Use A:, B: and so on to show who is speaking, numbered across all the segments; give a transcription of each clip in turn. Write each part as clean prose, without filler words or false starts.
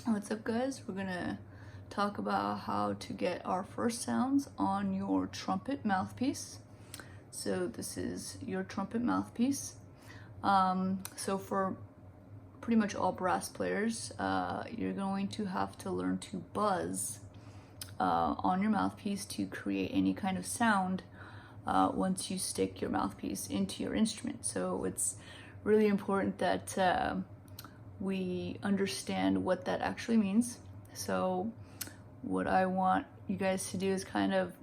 A: What's up, guys? We're gonna talk about how to get our first sounds on your trumpet mouthpiece. So this is your trumpet mouthpiece. So for pretty much all brass players, you're going to have to learn to buzz on your mouthpiece to create any kind of sound once you stick your mouthpiece into your instrument. So it's really important that we understand what that actually means. So what I want you guys to do is kind of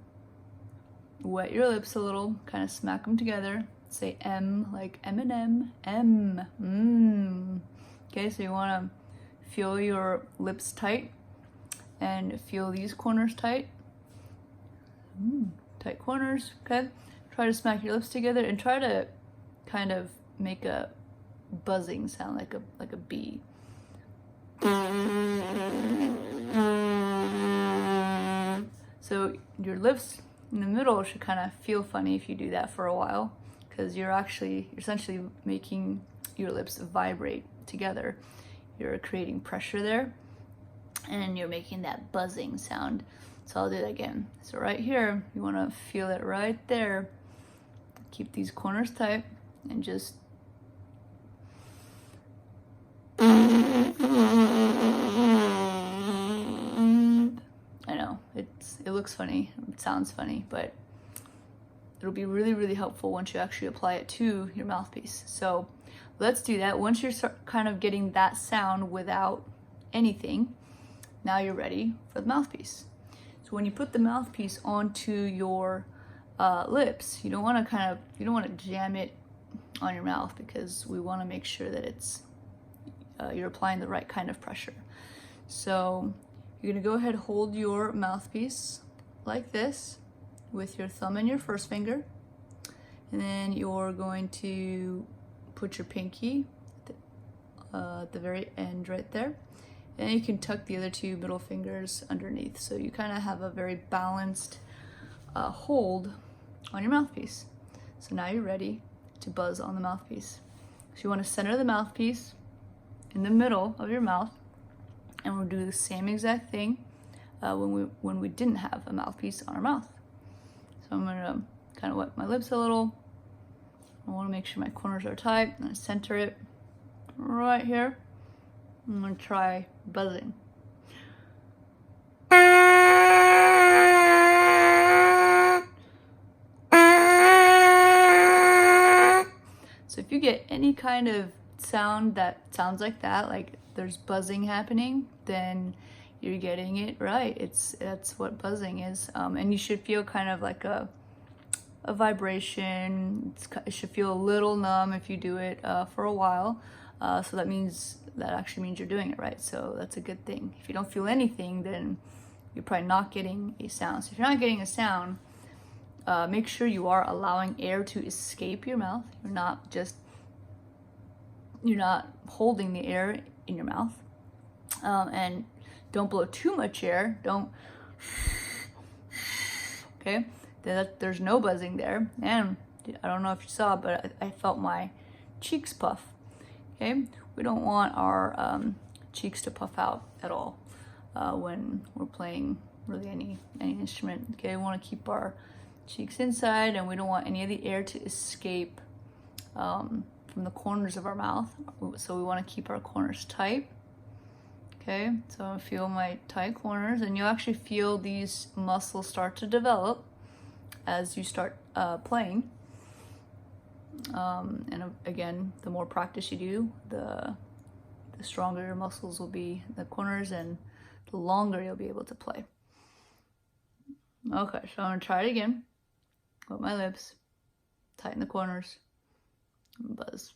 A: wet your lips a little, kind of smack them together, say M, like M&M, M. Okay, so you want to feel your lips tight and feel these corners tight. Tight corners, okay? Try to smack your lips together and try to kind of make a buzzing sound, like a bee. So your lips in the middle should kind of feel funny if you do that for a while, because you're essentially making your lips vibrate together. You're creating pressure there and you're making that buzzing sound. So I'll do that again. So right here, you want to feel it right there. Keep these corners tight and just I know it looks funny, it sounds funny, but it'll be really, really helpful once you actually apply it to your mouthpiece. So let's do that. Once you're kind of getting that sound without anything, now you're ready for the mouthpiece. So when you put the mouthpiece onto your lips, you don't want to jam it on your mouth, because we want to make sure that it's you're applying the right kind of pressure. So you're gonna go ahead, hold your mouthpiece like this with your thumb and your first finger, and then you're going to put your pinky at the very end right there, and you can tuck the other two middle fingers underneath, so you kind of have a very balanced hold on your mouthpiece. So now you're ready to buzz on the mouthpiece. So you want to center the mouthpiece in the middle of your mouth, and we'll do the same exact thing when we didn't have a mouthpiece on our mouth. So I'm gonna kind of wet my lips a little. I want to make sure my corners are tight, and I center it right here. I'm gonna try buzzing. So if you get any kind of sound that sounds like that, like there's buzzing happening, then you're getting it right. That's what buzzing is, and you should feel kind of like a vibration. It should feel a little numb if you do it for a while. So that actually means you're doing it right. So that's a good thing. If you don't feel anything, then you're probably not getting a sound. So if you're not getting a sound, make sure you are allowing air to escape your mouth. You're not holding the air in your mouth, and don't blow too much air. Don't. Okay, there's no buzzing there, and I don't know if you saw, but I felt my cheeks puff. Okay, we don't want our cheeks to puff out at all when we're playing really any instrument. Okay, we want to keep our cheeks inside, and we don't want any of the air to escape from the corners of our mouth. So we want to keep our corners tight. Okay, so I feel my tight corners, and you'll actually feel these muscles start to develop as you start playing. And again, the more practice you do, the stronger your muscles will be in the corners, and the longer you'll be able to play. Okay, so I'm gonna try it again. Wet my lips, tighten the corners, and buzz.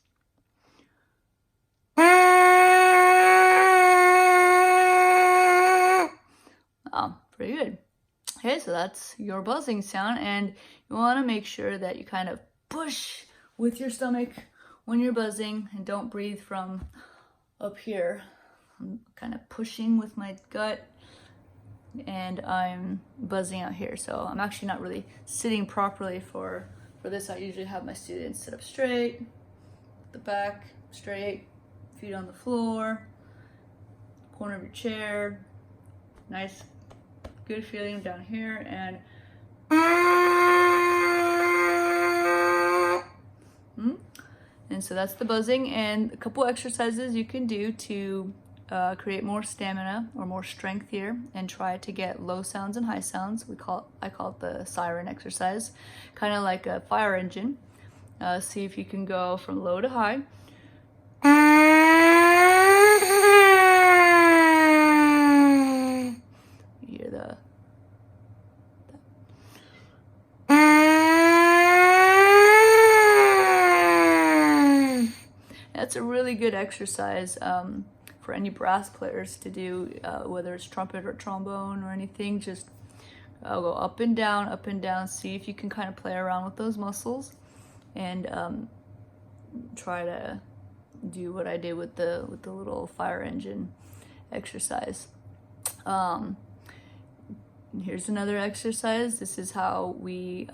A: Pretty good. Okay, so that's your buzzing sound, and you want to make sure that you kind of push with your stomach when you're buzzing, and don't breathe from up here. I'm kind of pushing with my gut, and I'm buzzing out here. So I'm actually not really sitting properly for this. I usually have my students sit up straight, the back straight, feet on the floor, corner of your chair. Nice, good feeling down here, and so that's the buzzing, and a couple exercises you can do to create more stamina or more strength here, and try to get low sounds and high sounds. I call it the Siren Exercise, kind of like a fire engine. See if you can go from low to high. You hear the That's a really good exercise for any brass players to do, whether it's trumpet or trombone or anything. Just go up and down, see if you can kind of play around with those muscles, and try to do what I did with the little fire engine exercise. Here's another exercise. This is how we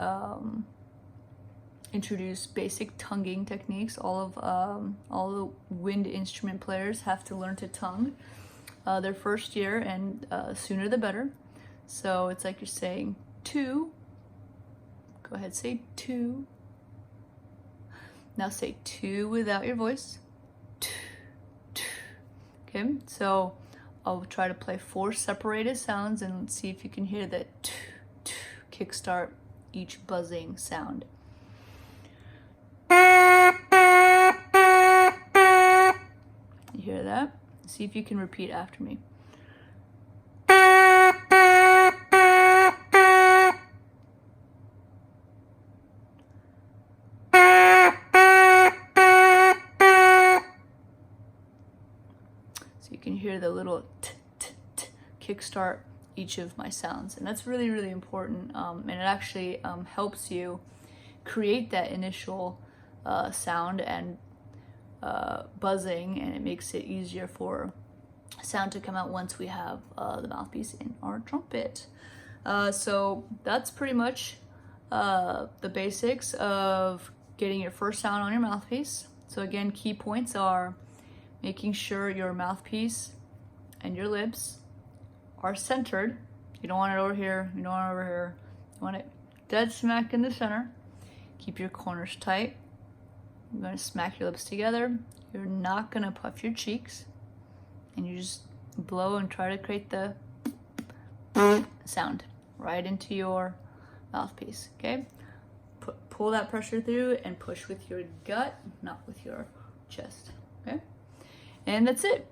A: introduce basic tonguing techniques. All the wind instrument players have to learn to tongue their first year, and sooner the better. So it's like you're saying two. Go ahead, say two. Now say two without your voice. Okay, so I'll try to play 4 separated sounds, and see if you can hear the kickstart each buzzing sound. You hear that? See if you can repeat after me. So you can hear the little kickstart each of my sounds, and that's really, really important, and it actually helps you create that initial sound and buzzing, and it makes it easier for sound to come out once we have the mouthpiece in our trumpet. So that's pretty much the basics of getting your first sound on your mouthpiece. So again, key points are making sure your mouthpiece and your lips are centered. You don't want it over here, you don't want it over here. You want it dead smack in the center. Keep your corners tight. You're going to smack your lips together. You're not going to puff your cheeks. And you just blow and try to create the sound right into your mouthpiece, okay? Pull that pressure through and push with your gut, not with your chest, okay? And that's it.